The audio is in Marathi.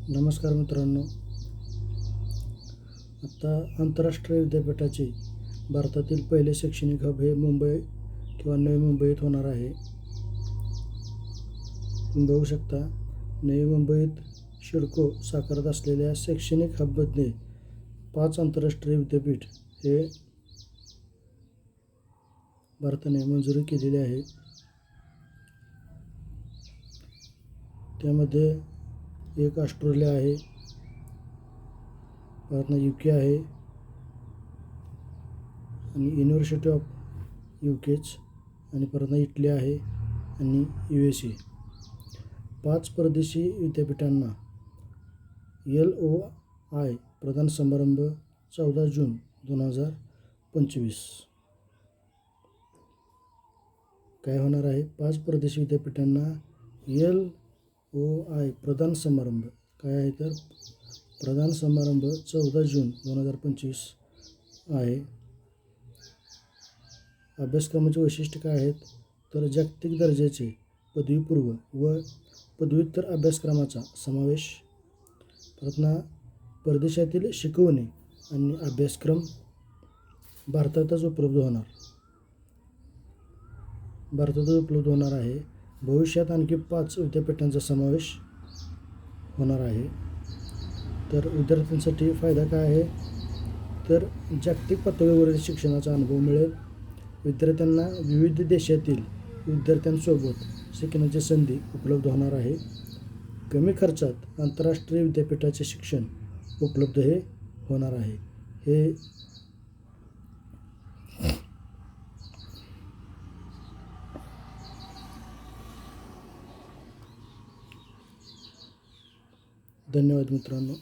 नमस्कार मित्रांनो. आता आंतरराष्ट्रीय विद्यापीठाचे भारतातील पहिले शैक्षणिक हब हे मुंबई किंवा नवी मुंबईत होणार आहे. तुम्ही बघू शकता, नवी मुंबईत सिडको साकारत असलेल्या शैक्षणिक हबमध्ये 5 आंतरराष्ट्रीय विद्यापीठ हे भारताने मंजुरी केलेली आहे. त्यामध्ये एक ऑस्ट्रेलिया आहे, परत UK आहे आणि युनिव्हर्सिटी ऑफ UKच, आणि परत इटली आहे आणि USA. 5 परदेशी विद्यापीठांना LOI प्रदान समारंभ 14 जून 2025. काय होणार आहे? 5 परदेशी विद्यापीठांना LOI प्रदान समारंभ काय आहे तर प्रदान समारंभ 14 जून 2025 आहे. अभ्यासक्रमाचे वैशिष्ट्य काय आहेत तर जागतिक दर्जाचे पदवीपूर्व व पदव्युत्तर अभ्यासक्रमाचा समावेश, परत परदेशातील शिकवणी आणि अभ्यासक्रम भारतातच उपलब्ध होणार आहे. भविष्यात आणखी 5 विद्यापीठांचा समावेश होणार आहे. तर विद्यार्थ्यांसाठी फायदा काय आहे तर जागतिक पातळीवरील शिक्षणाचा अनुभव मिळेल. विद्यार्थ्यांना विविध देशातील विद्यार्थ्यांसोबत शिकण्याची संधी उपलब्ध होणार आहे. कमी खर्चात आंतरराष्ट्रीय विद्यापीठाचे शिक्षण उपलब्ध हे होणार आहे. धन्यवाद मित्रांनो.